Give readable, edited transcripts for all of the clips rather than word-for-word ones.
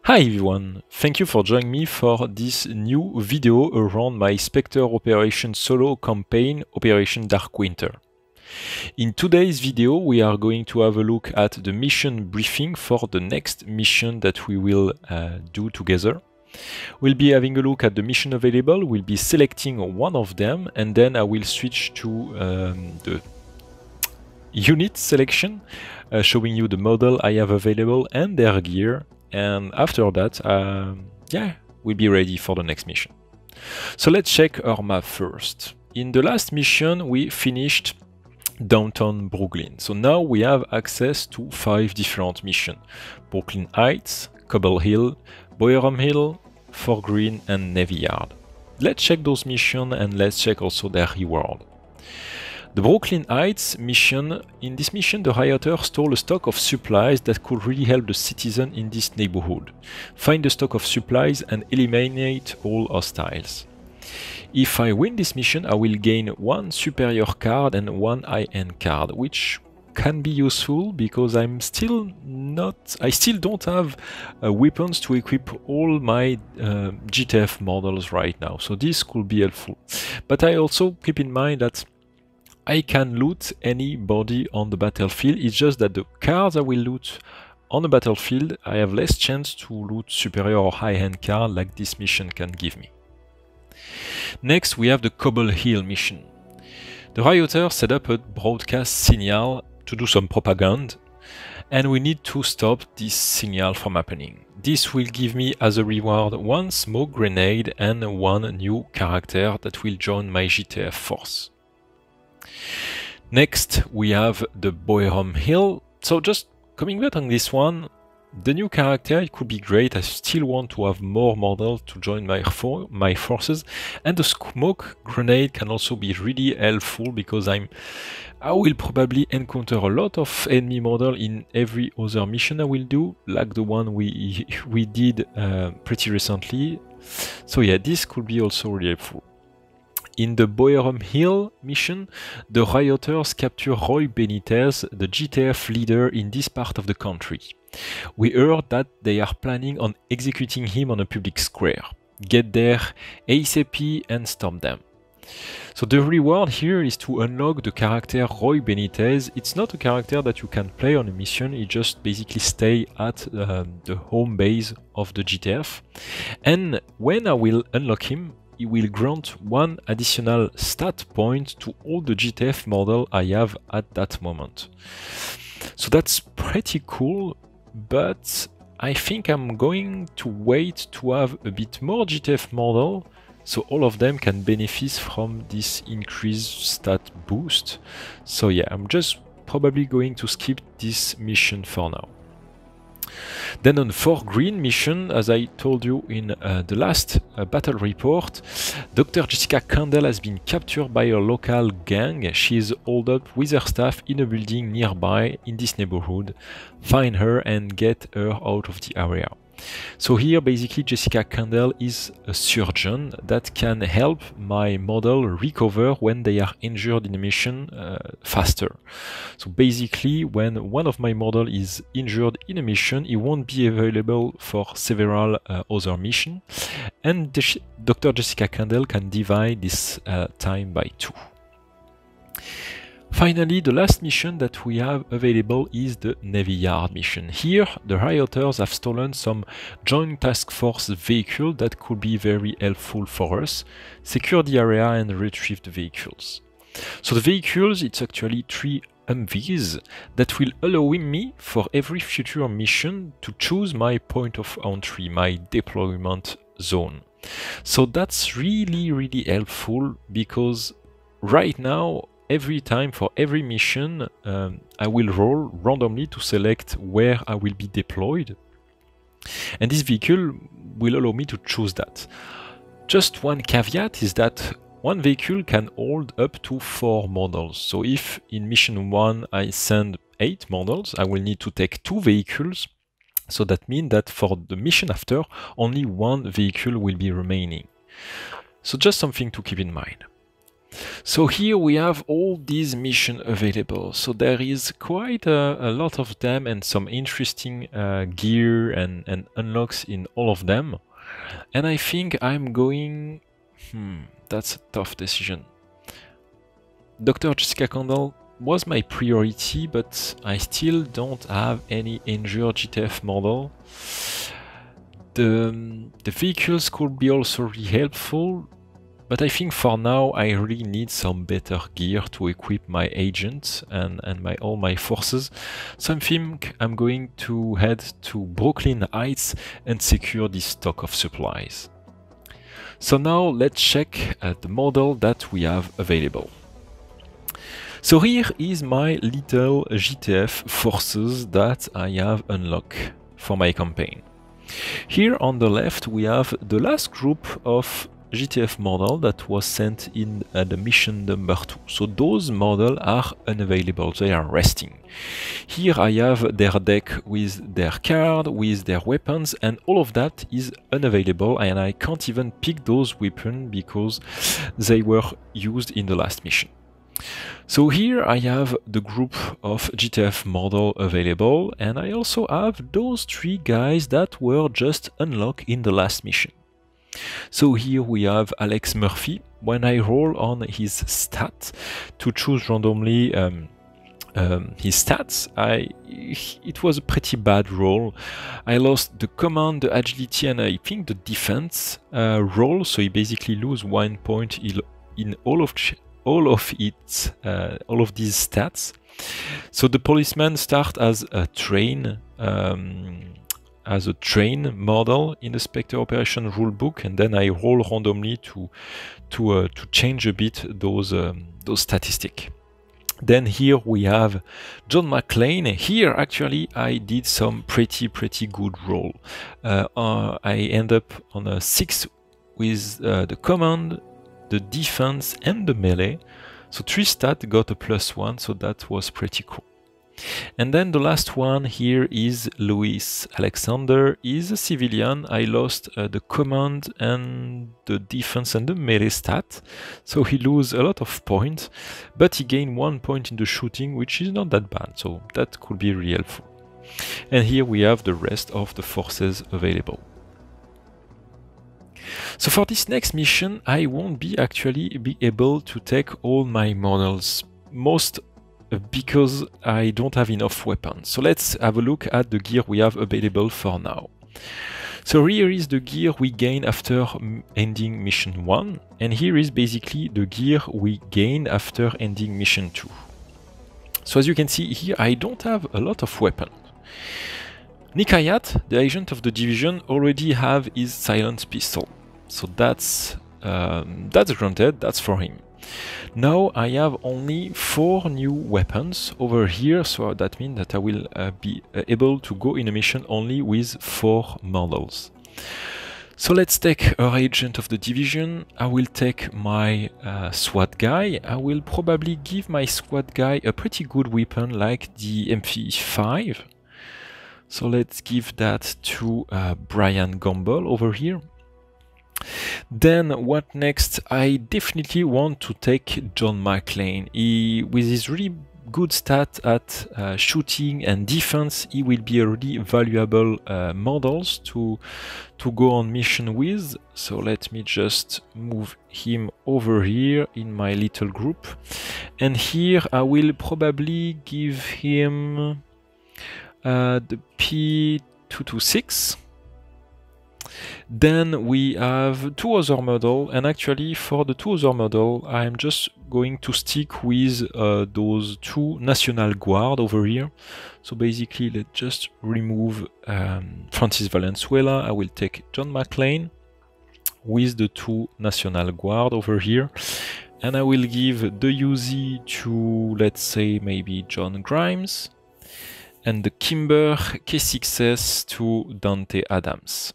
Hi everyone, thank you for joining me for this new video around my Spectre Operation Solo campaign, Operation Dark Winter. In today's video we are going to have a look at the mission briefing for the next mission that we will do together. We'll be having a look at the mission available, we'll be selecting one of them, and then I will switch to the unit selection, showing you the model I have available and their gear. And after that, we'll be ready for the next mission. So let's check our map first. In the last mission, we finished downtown Brooklyn. So now we have access to 5 different missions: Brooklyn Heights, Cobble Hill, Boerum Hill, Fort Greene, and Navy Yard. Let's check those missions and let's check also their reward. The Brooklyn Heights mission. In this mission, the rioter stole a stock of supplies that could really help the citizen in this neighborhood. Find the stock of supplies and eliminate all hostiles. If I win this mission, I will gain 1 superior card and 1 high-end card, which can be useful because I still don't have weapons to equip all my GTF models right now. So this could be helpful. But I also keep in mind that I can loot anybody on the battlefield. It's just that the cards I will loot on the battlefield, I have less chance to loot superior or high-end card like this mission can give me. Next, we have the Cobble Hill mission. The rioter set up a broadcast signal to do some propaganda, and we need to stop this signal from happening. This will give me as a reward 1 smoke grenade and 1 new character that will join my GTF force. Next, we have the Boerum Hill. So just coming back on this one, the new character, it could be great. I still want to have more models to join my forces, and the smoke grenade can also be really helpful because I will probably encounter a lot of enemy model in every other mission I will do, like the one we did pretty recently. So yeah, this could be also really helpful. In the Boerum Hill mission, the rioters capture Roy Benitez, the GTF leader in this part of the country. We heard that they are planning on executing him on a public square. Get there ASAP and stop them. So the reward here is to unlock the character Roy Benitez. It's not a character that you can play on a mission, it just basically stay at the home base of the GTF. And when I will unlock him, it will grant 1 additional stat point to all the GTF model I have at that moment. So that's pretty cool, but I think I'm going to wait to have a bit more GTF model so all of them can benefit from this increased stat boost. So yeah, I'm just probably going to skip this mission for now. Then on Fort Greene mission, as I told you in the last battle report, Dr. Jessica Kandel has been captured by a local gang. She is holed up with her staff in a building nearby in this neighborhood. Find her and get her out of the area. So here basically Jessica Kandel is a surgeon that can help my model recover when they are injured in a mission faster. So basically when one of my model is injured in a mission, it won't be available for several other missions, and Dr. Jessica Kandel can divide this time by 2. Finally, the last mission that we have available is the Navy Yard mission. Here, the rioters have stolen some Joint Task Force vehicle that could be very helpful for us. Secure the area and retrieve the vehicles. So the vehicles, it's actually 3 Humvees that will allow me for every future mission to choose my point of entry, my deployment zone. So that's really helpful because right now, every time for every mission, I will roll randomly to select where I will be deployed. And this vehicle will allow me to choose that. Just one caveat is that one vehicle can hold up to 4 models. So if in mission 1 I send 8 models, I will need to take 2 vehicles. So that means that for the mission after, only 1 vehicle will be remaining. So just something to keep in mind. So here we have all these missions available. So there is quite a lot of them and some interesting gear and unlocks in all of them. And I think I'm going... that's a tough decision. Dr. Jessica Condell was my priority, but I still don't have any injured GTF model. The vehicles could be also really helpful, but I think for now I really need some better gear to equip my agent and all my forces. So I think I'm going to head to Brooklyn Heights and secure this stock of supplies. So now let's check the model that we have available. So here is my little GTF forces that I have unlocked for my campaign. Here on the left we have the last group of GTF model that was sent in the mission number 2. So those models are unavailable, they are resting. Here I have their deck with their card, with their weapons, and all of that is unavailable, and I can't even pick those weapons because they were used in the last mission. So here I have the group of GTF model available, and I also have those 3 guys that were just unlocked in the last mission. So here we have Alex Murphy. When I roll on his stat to choose randomly his stats, it was a pretty bad roll. I lost the command, the agility, and I think the defense roll, so he basically lose 1 point in all of these stats. So the policeman start as a train model in the Spectre Operation rulebook, and then I roll randomly to change a bit those statistics. Then here we have John McClane. Here actually I did some pretty good roll. I end up on a 6 with the command, the defense and the melee. So 3 stats got a +1, so that was pretty cool. And then the last one here is Louis Alexander. He's a civilian. I lost the command and the defense and the melee stat, so he lose a lot of points, but he gained 1 point in the shooting, which is not that bad, so that could be really helpful. And here we have the rest of the forces available. So for this next mission I won't be able to take all my models, most because I don't have enough weapons. So let's have a look at the gear we have available for now. So here is the gear we gain after ending mission 1, and here is basically the gear we gain after ending mission 2. So as you can see here, I don't have a lot of weapons. Nick Hayat, the agent of the division, already have his silent pistol, so that's granted, that's for him. Now I have only 4 new weapons over here, so that means that I will be able to go in a mission only with 4 models. So let's take our agent of the division. I will take my SWAT guy. I will probably give my SWAT guy a pretty good weapon like the MP5. So let's give that to Brian Gamble over here. Then what next? I definitely want to take John McClane. With his really good stat at shooting and defense, he will be a really valuable models to go on mission with. So let me just move him over here in my little group, and here I will probably give him the P226. Then we have 2 other models, and actually for the 2 other models I'm just going to stick with those 2 National Guard over here. So basically let's just remove Francis Valenzuela. I will take John McClane with the 2 National Guard over here, and I will give the Uzi to, let's say, maybe John Grimes, and the Kimber K6S to Dante Adams.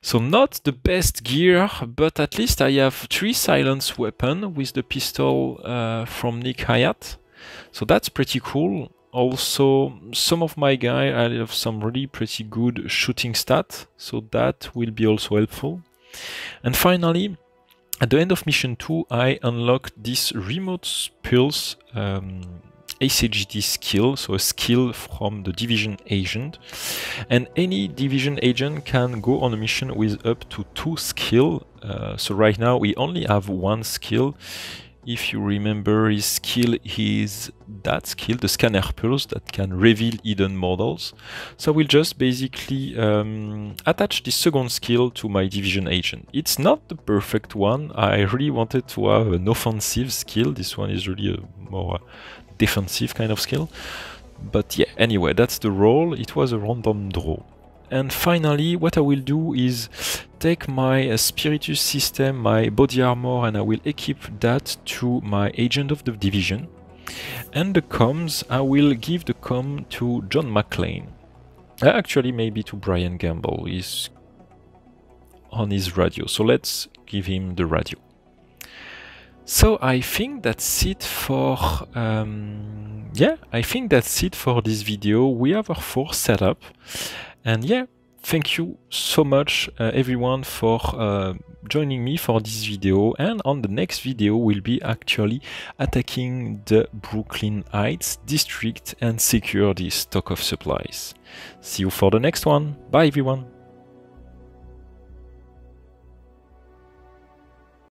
So not the best gear, but at least I have 3 silenced weapons with the pistol from Nick Hayat. So that's pretty cool. Also, some of my guys, I have some really pretty good shooting stats, so that will be also helpful. And finally, At the end of mission 2, I unlocked this remote pulse ACGT skill, so a skill from the division agent, and any division agent can go on a mission with up to 2 skill. So right now we only have 1 skill. If you remember, his skill is that skill, the scanner pulse, that can reveal hidden models. So we'll just basically attach the second skill to my division agent. It's not the perfect one. I really wanted to have an offensive skill. This one is really a more defensive kind of skill. But yeah, anyway, that's the role. It was a random draw. And finally, what I will do is take my Spiritus system, my body armor, and I will equip that to my agent of the division. And the comms, I will give the comm to John McClane. Actually, maybe to Brian Gamble. He's on his radio. So let's give him the radio. So I think that's it for I think that's it for this video. We have our force set up, and yeah, thank you so much everyone for joining me for this video. And on the next video we'll be actually attacking the Brooklyn Heights district and secure the stock of supplies. See you for the next one. Bye everyone.